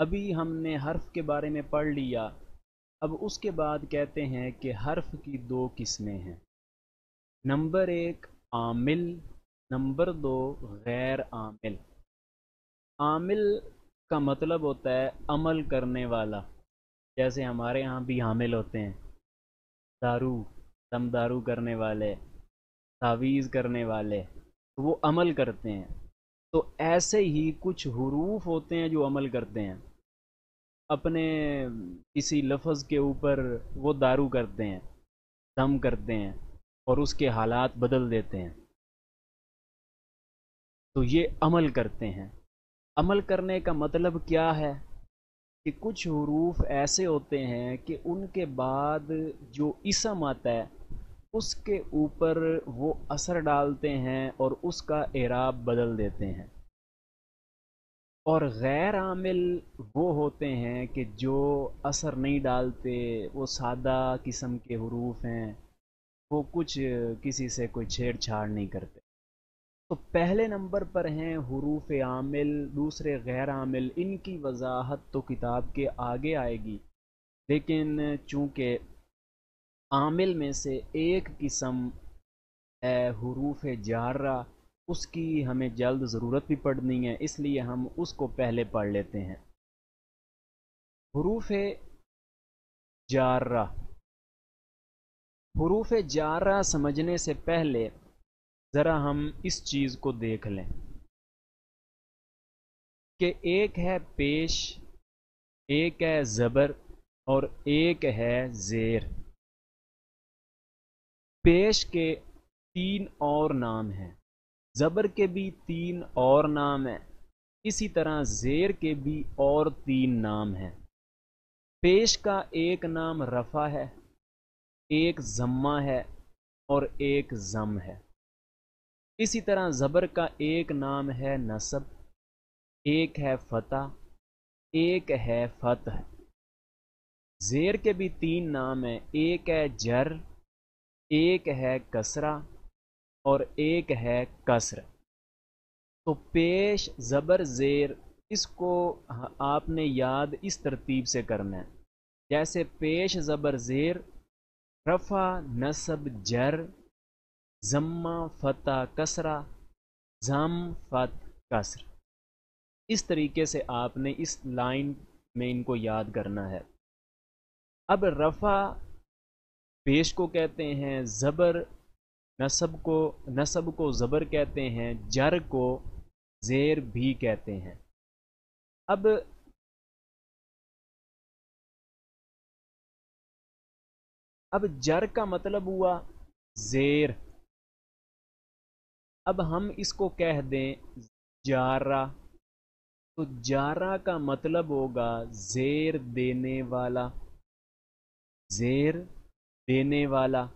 ابھی ہم نے حرف کے بارے میں پڑھ لیا۔ اب اس کے بعد کہتے ہیں کہ حرف کی دو قسمیں ہیں۔ نمبر ایک عامل، نمبر دو غیر عامل۔ عامل کا مطلب ہوتا ہے عمل کرنے والا، جیسے ہمارے ہاں بھی عامل ہوتے ہیں، دارو، دم دارو کرنے والے، تعویذ کرنے والے، وہ عمل کرتے ہیں۔ تو ایسے ہی کچھ حروف ہوتے ہیں جو عمل کرتے ہیں، اپنے کسی لفظ کے اوپر وہ دارو کرتے ہیں، دم کرتے ہیں اور اس کے حالات بدل دیتے ہیں، تو یہ عمل کرتے ہیں۔ عمل کرنے کا مطلب کیا ہے کہ کچھ حروف ایسے ہوتے ہیں کہ ان کے بعد جو اسم آتا ہے اس کے اوپر وہ اثر ڈالتے ہیں اور اس کا اعراب بدل دیتے ہیں۔ اور غیر عامل وہ ہوتے ہیں کہ جو اثر نہیں ڈالتے، وہ سادہ قسم کے حروف ہیں، وہ کچھ کسی سے کوئی چھیڑ چھاڑ نہیں کرتے۔ تو پہلے نمبر پر ہیں حروف عامل، دوسرے غیر عامل۔ ان کی وضاحت تو کتاب کے آگے آئے گی، لیکن چونکہ عامل میں سے ایک قسم ہے حروف جارہ، اس کی ہمیں جلد ضرورت بھی پڑنی ہے، اس لیے ہم اس کو پہلے پڑھ لیتے ہیں۔ حروف جارہ، حروف جارہ سمجھنے سے پہلے ذرا ہم اس چیز کو دیکھ لیں کہ ایک ہے پیش، ایک ہے زبر اور ایک ہے زیر۔ پیش کے تین اور نام ہیں، زبر کے بھی تین اور نام ہیں، اسی طرح زیر کے بھی اور تین نام ہیں۔ پیش کا ایک نام رفع ہے، ایک ضمہ ہے اور ایک ضم ہے۔ اسی طرح زبر کا ایک نام ہے نصب، ایک ہے فتح، ایک ہے فتح۔ زیر کے بھی تین نام ہیں، ایک ہے جر، ایک ہے کسرہ اور ایک ہے کسر۔ تو پیش زبر زیر، اس کو آپ نے یاد اس ترتیب سے کرنا ہے، جیسے پیش زبر زیر، رفع نصب جر، ضمہ فتح کسرہ، ضم فتح کسر۔ اس طریقے سے آپ نے اس لائن میں ان کو یاد کرنا ہے۔ اب رفع پیش کو کہتے ہیں، زبر نصب کو زبر کہتے ہیں، جر کو زیر بھی کہتے ہیں۔ اب جر کا مطلب ہوا زیر، اب ہم اس کو کہہ دیں جارہ، تو جارہ کا مطلب ہوگا زیر دینے والا، زیر دینے والا،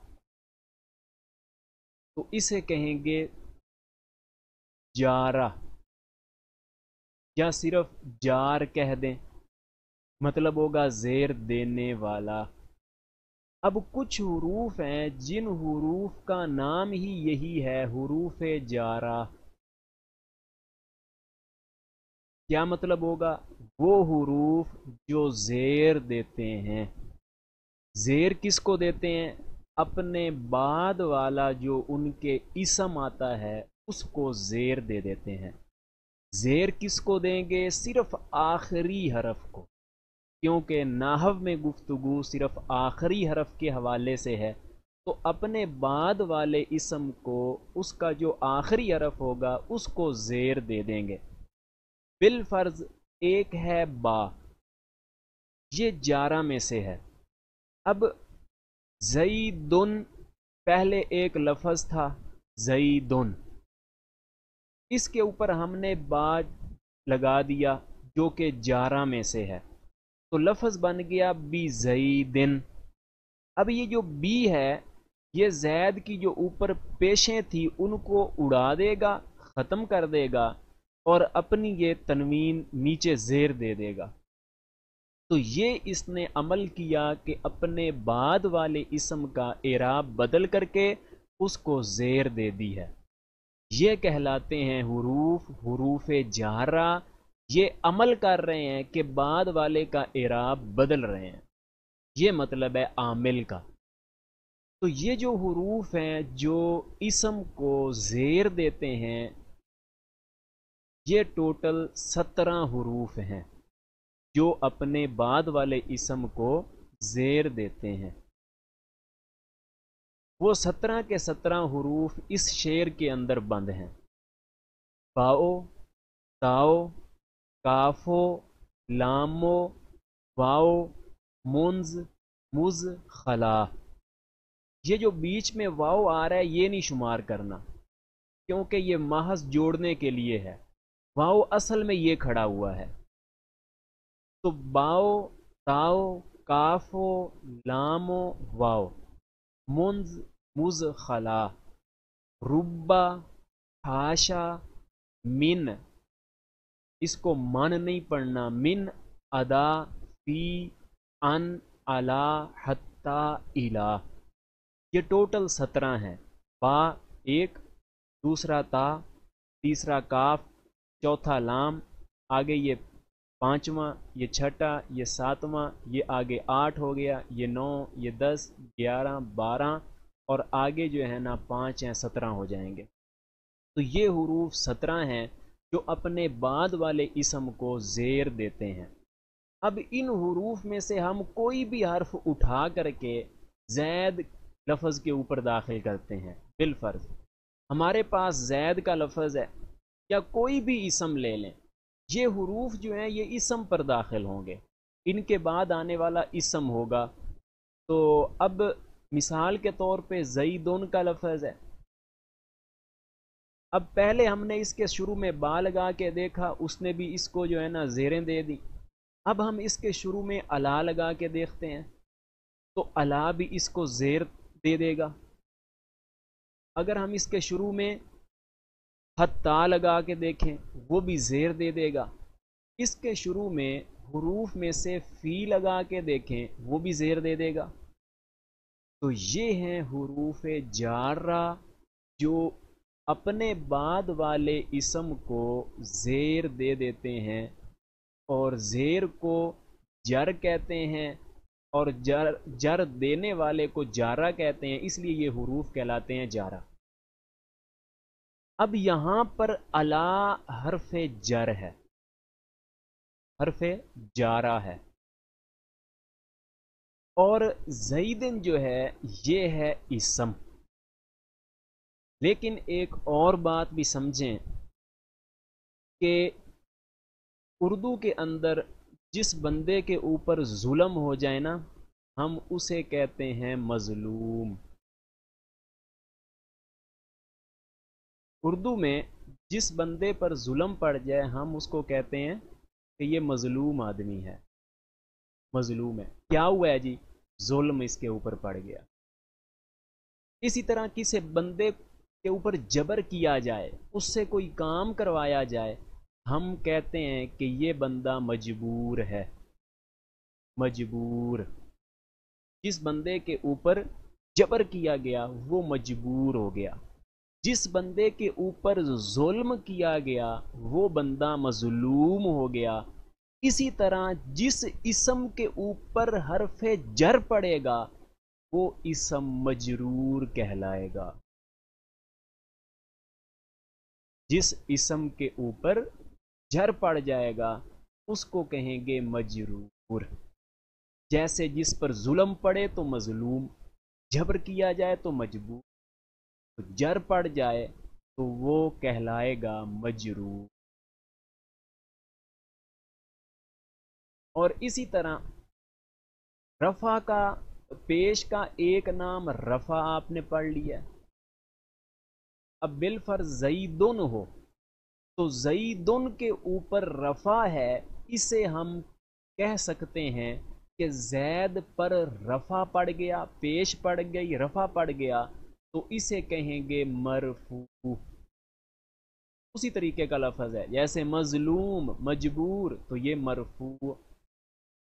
تو اسے کہیں گے جارہ، یا صرف جار کہہ دیں، مطلب ہوگا زیر دینے والا۔ اب کچھ حروف ہیں جن حروف کا نام ہی یہی ہے، حروف جارہ۔ کیا مطلب ہوگا؟ وہ حروف جو زیر دیتے ہیں۔ زیر کس کو دیتے ہیں؟ اپنے بعد والا جو ان کے اسم آتا ہے اس کو زیر دے دیتے ہیں۔ زیر کس کو دیں گے؟ صرف آخری حرف کو، کیونکہ نحو میں گفتگو صرف آخری حرف کے حوالے سے ہے، تو اپنے بعد والے اسم کو اس کا جو آخری حرف ہوگا اس کو زیر دے دیں گے۔ بالفرض ایک ہے با، یہ جارہ میں سے ہے۔ اب زیدن، پہلے ایک لفظ تھا زیدن، اس کے اوپر ہم نے با لگا دیا جو کہ جارہ میں سے ہے، تو لفظ بن گیا بی زیدن۔ اب یہ جو بی ہے یہ زید کی جو اوپر پیشیں تھی ان کو اڑا دے گا، ختم کر دے گا، اور اپنی یہ تنوین نیچے زیر دے دے گا۔ تو یہ اس نے عمل کیا کہ اپنے بعد والے اسم کا اعراب بدل کر کے اس کو زیر دے دی ہے۔ یہ کہلاتے ہیں حروف جارہ، یہ عمل کر رہے ہیں کہ بعد والے کا اعراب بدل رہے ہیں، یہ مطلب ہے عامل کا۔ تو یہ جو حروف ہیں جو اسم کو زیر دیتے ہیں، یہ ٹوٹل 17 حروف ہیں جو اپنے بعد والے اسم کو زیر دیتے ہیں۔ وہ 17 کے 17 حروف اس شعر کے اندر بند ہیں: باؤ، تاؤ، کافو، لامو، واؤ، منز، مز، خلا۔ یہ جو بیچ میں واؤ آ رہا ہے یہ نہیں شمار کرنا، کیونکہ یہ محض جوڑنے کے لیے ہے، واؤ اصل میں یہ کھڑا ہوا ہے۔ تو باؤ، تاؤ، کافو، لامو، واؤ، منز، مز، خلا، ربا، حاشا، من، اس کو من نہیں پڑھنا، من، ادا، فی، ان، علا، حتی، الہ۔ یہ ٹوٹل 17 ہیں۔ با ایک، دوسرا تا، تیسرا کاف، چوتھا لام، آگے یہ پانچواں، یہ چھٹا، یہ ساتواں، یہ آگے 8 ہو گیا، یہ 9، یہ 10، 11، 12، اور آگے جو ہے نا 5 ہیں، 17 ہو جائیں گے۔ تو یہ حروف 17 ہیں جو اپنے بعد والے اسم کو زیر دیتے ہیں۔ اب ان حروف میں سے ہم کوئی بھی حرف اٹھا کر کے زید لفظ کے اوپر داخل کرتے ہیں بالفرض۔ ہمارے پاس زید کا لفظ ہے، یا کوئی بھی اسم لے لیں، یہ حروف جو ہیں یہ اسم پر داخل ہوں گے، ان کے بعد آنے والا اسم ہوگا۔ تو اب مثال کے طور پہ زیدن کا لفظ ہے، اب پہلے ہم نے اس کے شروع میں با لگا کے دیکھا، اس نے بھی اس کو جو ہے نا زیریں دے دی۔ اب ہم اس کے شروع میں الا لگا کے دیکھتے ہیں، تو الا بھی اس کو زیر دے دے گا۔ اگر ہم اس کے شروع میں حتی لگا کے دیکھیں، وہ بھی زیر دے دے گا۔ اس کے شروع میں حروف میں سے فی لگا کے دیکھیں، وہ بھی زیر دے دے گا۔ تو یہ ہیں حروف جارہ جو اپنے بعد والے اسم کو زیر دے دیتے ہیں، اور زیر کو جر کہتے ہیں، اور جر دینے والے کو جارہ کہتے ہیں، اس لیے یہ حروف کہلاتے ہیں جارہ۔ اب یہاں پر الا حرف جر ہے، حرف جارہ ہے، اور زیدن جو ہے یہ ہے اسم۔ لیکن ایک اور بات بھی سمجھیں کہ اردو کے اندر جس بندے کے اوپر ظلم ہو جائے نا، ہم اسے کہتے ہیں مظلوم۔ اردو میں جس بندے پر ظلم پڑ جائے ہم اس کو کہتے ہیں کہ یہ مظلوم آدمی ہے، مظلوم ہے۔ کیا ہوا ہے جی؟ ظلم اس کے اوپر پڑ گیا۔ اسی طرح کسی بندے کے اوپر جبر کیا جائے، اس سے کوئی کام کروایا جائے، ہم کہتے ہیں کہ یہ بندہ مجبور ہے، مجبور۔ جس بندے کے اوپر جبر کیا گیا وہ مجبور ہو گیا، جس بندے کے اوپر ظلم کیا گیا وہ بندہ مظلوم ہو گیا۔ اسی طرح جس اسم کے اوپر حرف جر پڑے گا وہ اسم مجرور کہلائے گا، جس اسم کے اوپر جر پڑ جائے گا اس کو کہیں گے مجرور۔ جیسے جس پر ظلم پڑے تو مظلوم، جبر کیا جائے تو مجبور، جر پڑ جائے تو وہ کہلائے گا مجرور۔ اور اسی طرح رفع کا، پیش کا ایک نام رفع آپ نے پڑھ لیا۔ اب بالفرض زیدن ہو تو زیدن کے اوپر رفع ہے، اسے ہم کہہ سکتے ہیں کہ زید پر رفع پڑ گیا، پیش پڑ گئی، رفع پڑ گیا، تو اسے کہیں گے مرفوع۔ اسی طریقے کا لفظ ہے، جیسے مظلوم، مجبور، تو یہ مرفوع۔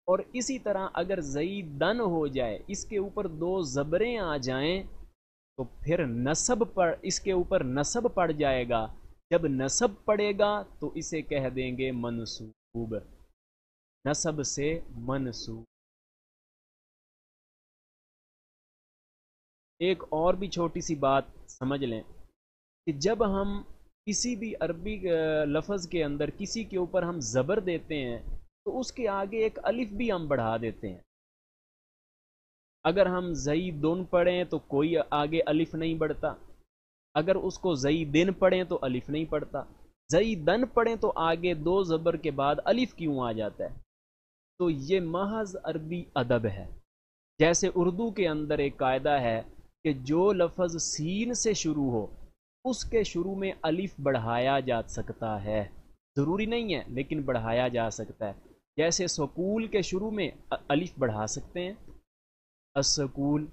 اور اسی طرح اگر زیدن ہو جائے، اس کے اوپر 2 زبریں آ جائیں تو پھر نصب پر، اس کے اوپر نصب پڑ جائے گا، جب نصب پڑے گا تو اسے کہہ دیں گے منصوب، نصب سے منصوب۔ ایک اور بھی چھوٹی سی بات سمجھ لیں کہ جب ہم کسی بھی عربی لفظ کے اندر کسی کے اوپر ہم زبر دیتے ہیں تو اس کے آگے ایک الف بھی ہم بڑھا دیتے ہیں۔ اگر ہم زیدن پڑھیں تو کوئی آگے الف نہیں بڑھتا، اگر اس کو زیدن پڑھیں تو الف نہیں پڑھتا، زیدن پڑھیں تو آگے دو زبر کے بعد الف کیوں آ جاتا ہے؟ تو یہ محض عربی ادب ہے۔ جیسے اردو کے اندر ایک قاعدہ ہے کہ جو لفظ سین سے شروع ہو اس کے شروع میں الف بڑھایا جا سکتا ہے، ضروری نہیں ہے لیکن بڑھایا جا سکتا ہے۔ جیسے سکول کے شروع میں الف بڑھا سکتے ہیں، اسکول۔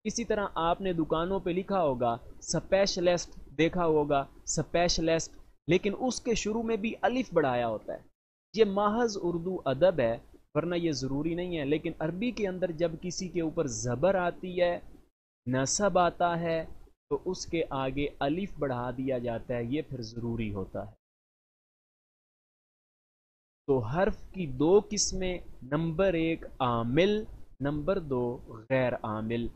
اسی طرح آپ نے دکانوں پہ لکھا ہوگا سپیشلسٹ، دیکھا ہوگا سپیشلسٹ، لیکن اس کے شروع میں بھی الف بڑھایا ہوتا ہے۔ یہ محض اردو ادب ہے، ورنہ یہ ضروری نہیں ہے۔ لیکن عربی کے اندر جب کسی کے اوپر زبر آتی ہے، نصب آتا ہے، تو اس کے آگے الف بڑھا دیا جاتا ہے، یہ پھر ضروری ہوتا ہے۔ تو حرف کی دو قسمیں، نمبر ایک عامل، نمبر دو غیر عامل۔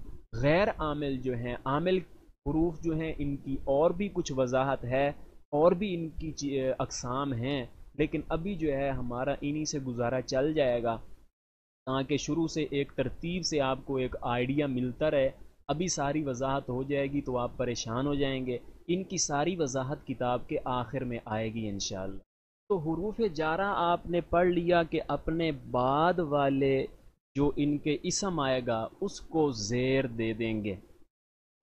غیر عامل جو ہیں، عامل حروف جو ہیں ان کی اور بھی کچھ وضاحت ہے، اور بھی ان کی اقسام ہیں، لیکن ابھی جو ہے ہمارا انہی سے گزارا چل جائے گا تاکہ شروع سے ایک ترتیب سے آپ کو ایک آئیڈیا ملتا رہے۔ ابھی ساری وضاحت ہو جائے گی تو آپ پریشان ہو جائیں گے، ان کی ساری وضاحت کتاب کے آخر میں آئے گی انشاءاللہ۔ تو حروف جارہ آپ نے پڑھ لیا کہ اپنے بعد والے جو ان کے اسم آئے گا اس کو زیر دے دیں گے۔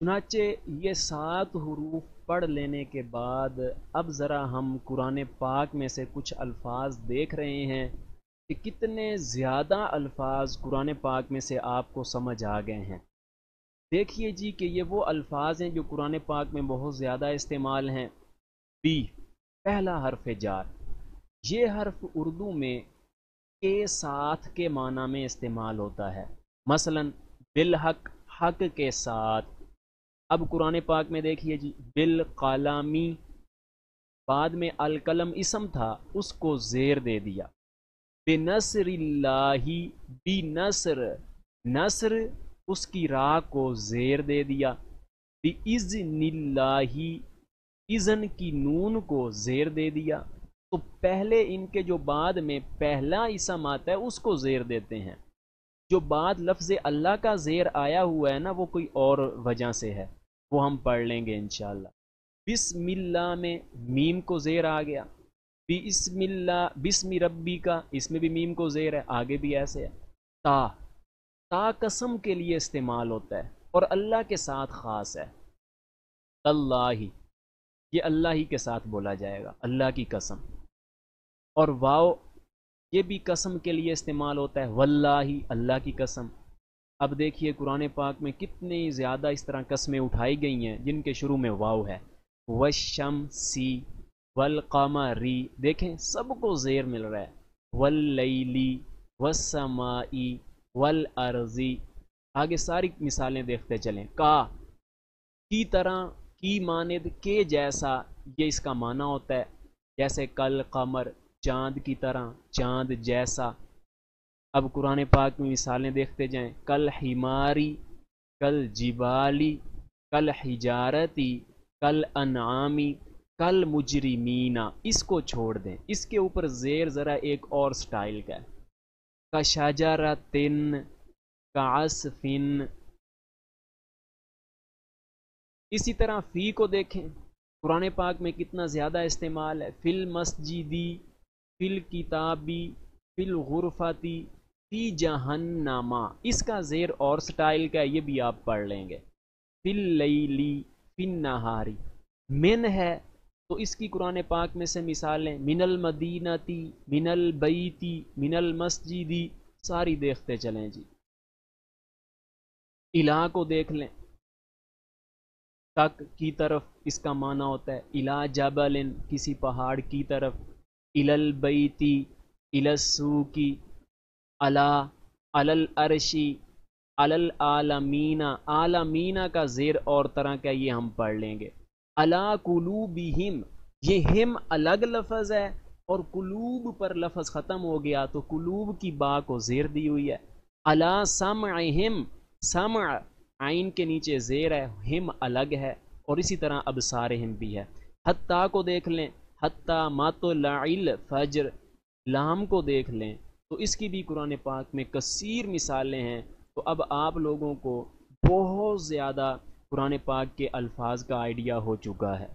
چنانچہ یہ 7 حروف پڑھ لینے کے بعد اب ذرا ہم قرآن پاک میں سے کچھ الفاظ دیکھ رہے ہیں کہ کتنے زیادہ الفاظ قرآن پاک میں سے آپ کو سمجھ آ گئے ہیں۔ دیکھیے جی کہ یہ وہ الفاظ ہیں جو قرآن پاک میں بہت زیادہ استعمال ہیں۔ بی، پہلا حرف جار، یہ حرف اردو میں کے ساتھ کے معنی میں استعمال ہوتا ہے۔ مثلا بالحق، حق کے ساتھ۔ اب قرآن پاک میں دیکھیے جی، بالقلامی، بعد میں القلم اسم تھا اس کو زیر دے دیا۔ بنصر اللہ، بنصر، نصر اس کی راہ کو زیر دے دیا۔ باذن اللہ، اذن کی نون کو زیر دے دیا۔ تو پہلے ان کے جو بعد میں پہلا اسم آتا ہے اس کو زیر دیتے ہیں، جو بعد لفظ اللہ کا زیر آیا ہوا ہے نا وہ کوئی اور وجہ سے ہے، وہ ہم پڑھ لیں گے انشاءاللہ۔ بسم اللہ میں میم کو زیر آ گیا، بسم اللہ، بسم ربی کا، اس میں بھی میم کو زیر ہے، آگے بھی ایسے ہے۔ تا، تا قسم کے لیے استعمال ہوتا ہے اور اللہ کے ساتھ خاص ہے۔ اللہ، یہ اللہ ہی کے ساتھ بولا جائے گا، اللہ کی قسم۔ اور واو، یہ بھی قسم کے لیے استعمال ہوتا ہے، واللہ، اللہ کی قسم۔ اب دیکھیے قرآن پاک میں کتنی زیادہ اس طرح قسمیں اٹھائی گئی ہیں جن کے شروع میں واو ہے۔ والشمسی، والقمری، دیکھیں سب کو زیر مل رہا ہے۔ واللیلی، والسمائی، والارضی، آگے ساری مثالیں دیکھتے چلیں۔ کی طرح، کی مانند، کے جیسا، یہ اس کا معنی ہوتا ہے۔ جیسے کل قمر، چاند کی طرح، چاند جیسا۔ اب قرآن پاک میں مثالیں دیکھتے جائیں۔ کل حماری، کل جبالی، کل حجارتی، کل انعامی، کل مجرمینہ، اس کو چھوڑ دیں، اس کے اوپر زیر ذرا ایک اور سٹائل کا ہے۔ کشجرتن، کعصفن۔ اسی طرح فی کو دیکھیں، قرآن پاک میں کتنا زیادہ استعمال ہے۔ فی المسجدی، فی الکتابی، فی الغرفتی، فی جہنما، اس کا زیر اور سٹائل کا ہے، یہ بھی آپ پڑھ لیں گے۔ فی اللیلی، فی النہاری۔ من ہے تو اس کی قرآن پاک میں سے مثالیں من المدینتی، من البیتی، من المسجدی، ساری دیکھتے چلیں جی۔ الہ کو دیکھ لیں، تک کی طرف اس کا معنی ہوتا ہے۔ الہ جبل، کسی پہاڑ کی طرف۔ الی البیتی، الی السوقی، علی، علی العرشی، علی العالمین، عالمین کا زیر اور طرح کا، یہ ہم پڑھ لیں گے۔ علی قلوبہم، یہ ہم الگ لفظ ہے اور قلوب پر لفظ ختم ہو گیا تو قلوب کی با کو زیر دی ہوئی ہے. الا سمعہم، سمع عین کے نیچے زیر ہے، ہم الگ ہے، اور اسی طرح ابصارہم بھی ہے. حتیٰ کو دیکھ لیں، حتیٰ مطلع الفجر، لام کو دیکھ لیں تو اس کی بھی قرآن پاک میں کثیر مثالیں ہیں. تو اب آپ لوگوں کو بہت زیادہ قرآن پاک کے الفاظ کا آئیڈیا ہو چکا ہے.